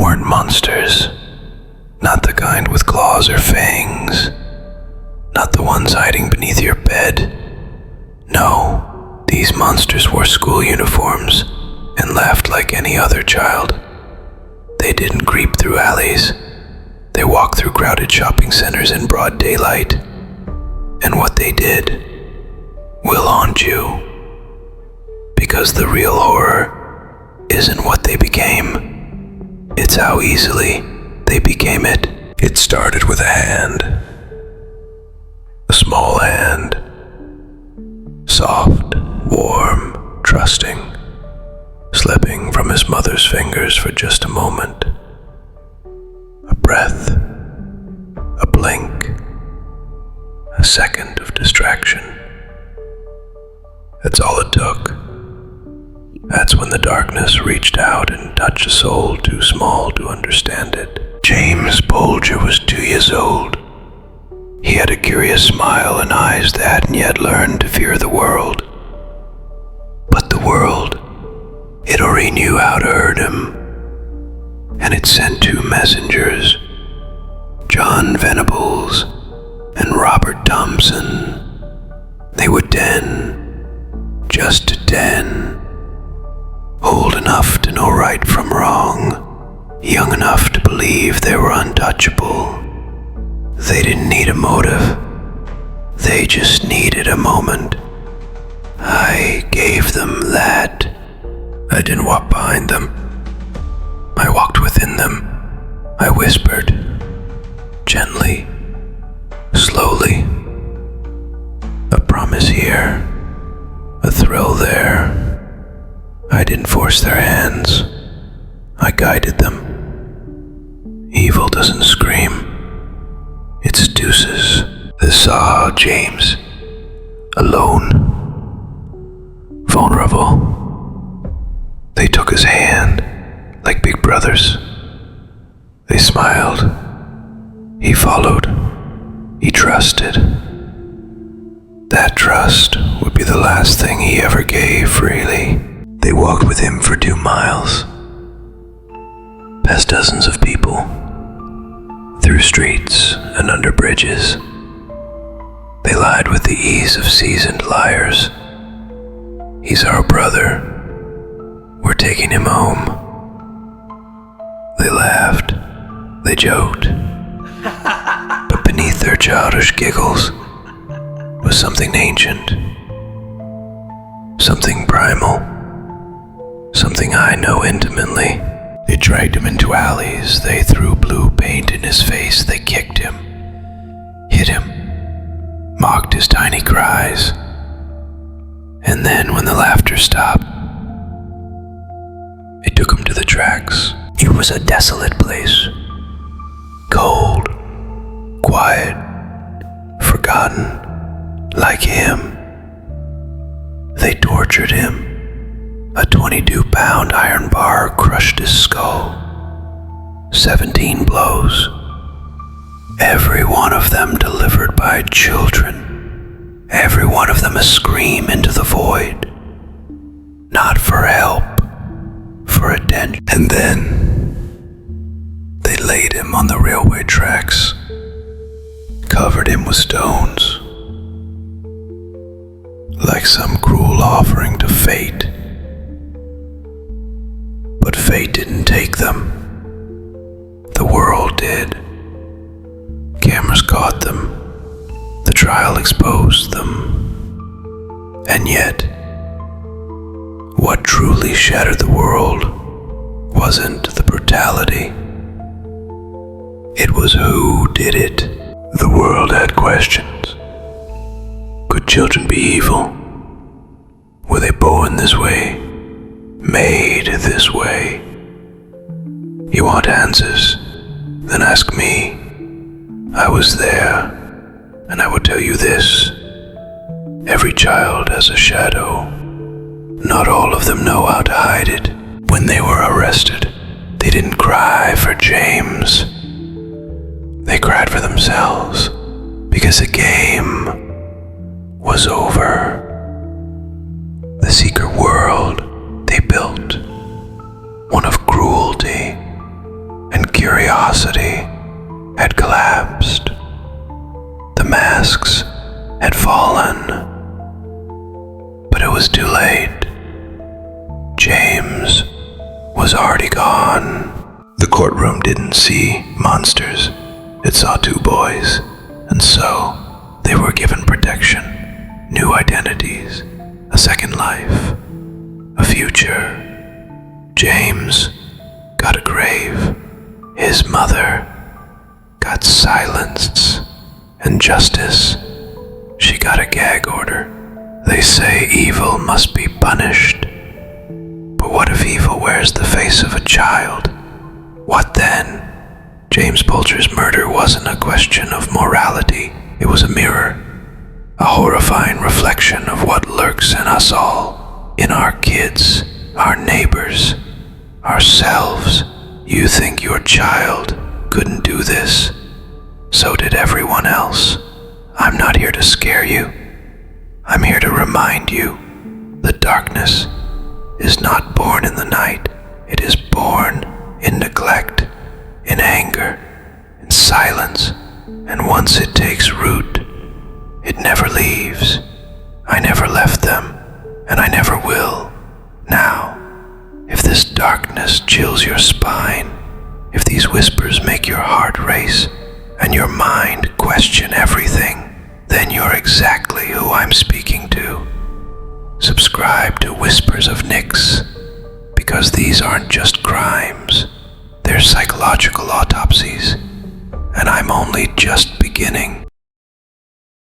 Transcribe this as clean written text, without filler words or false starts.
weren't monsters. Not the kind with claws or fangs. Not the ones hiding beneath your bed. No, these monsters wore school uniforms and laughed like any other child. They didn't creep through alleys. They walked through crowded shopping centers in broad daylight. And what they did will haunt you. Because the real horror isn't what they became. It's how easily they became it. It started with a hand. A small hand. Soft, warm, trusting. Slipping from his mother's fingers for just a moment. A breath. A blink. A second of distraction. That's all it took. That's when the darkness reached out and touched a soul too small to understand it. James Bulger was 2 years old. He had a curious smile and eyes that hadn't yet learned to fear the world. But the world, it already knew how to hurt him. And it sent 2 messengers, John Venables and Robert Thompson. They were 10, just 10. Old enough to know right from wrong, young enough to believe they were untouchable. They didn't need a motive, they just needed a moment. I gave them that. I didn't walk behind them, I walked within them. I whispered, gently, slowly. A promise here, a thrill there. I didn't force their hands, I guided them. Evil doesn't scream, it seduces. They saw James, alone, vulnerable. They took his hand, like big brothers. They smiled, he followed, he trusted. That trust would be the last thing he ever gave freely. They walked with him for 2 miles, past dozens of people, through streets and under bridges. They lied with the ease of seasoned liars. He's our brother. We're taking him home. They laughed, they joked, but beneath their childish giggles was something ancient, something primal. Something I know intimately. They dragged him into alleys, they threw blue paint in his face, they kicked him, hit him, mocked his tiny cries. And then when the laughter stopped, they took him to the tracks. It was a desolate place. Cold, quiet, forgotten, like him. They tortured him. A 22-pound iron bar crushed his skull. 17 blows. Every one of them delivered by children. Every one of them a scream into the void. Not for help, for attention. And then they laid him on the railway tracks, covered him with stones, like some cruel offering to fate. But fate didn't take them. The world did. Cameras caught them. The trial exposed them. And yet, what truly shattered the world wasn't the brutality. It was who did it. The world had questions. Could children be evil? Were they born this way? Made this way? You want answers? Then ask me. I was there, and I will tell you this. Every child has a shadow. Not all of them know how to hide it. When they were arrested, they didn't cry for James. They cried for themselves, because the game was over. The secret world they built, one of cruelty, curiosity had collapsed. The masks had fallen. But it was too late. James was already gone. The courtroom didn't see monsters. It saw two boys, and so they were given protection, new identities, a second life, a future. James got a grave. His mother got silence and justice. She got a gag order. They say evil must be punished. But what if evil wears the face of a child? What then? James Bulger's murder wasn't a question of morality. It was a mirror, a horrifying reflection of what lurks in us all, in our kids, our neighbors, ourselves. You think your child couldn't do this? So did everyone else. I'm not here to scare you. I'm here to remind you that darkness is not born in the night. It is born in neglect, in anger, in silence, and once it takes root, it never leaves. I never left them, and I never will. Now, if this darkness chills your spine, if these whispers make your heart race, and your mind question everything, then you're exactly who I'm speaking to. Subscribe to Whispers of Nyx, because these aren't just crimes, they're psychological autopsies, and I'm only just beginning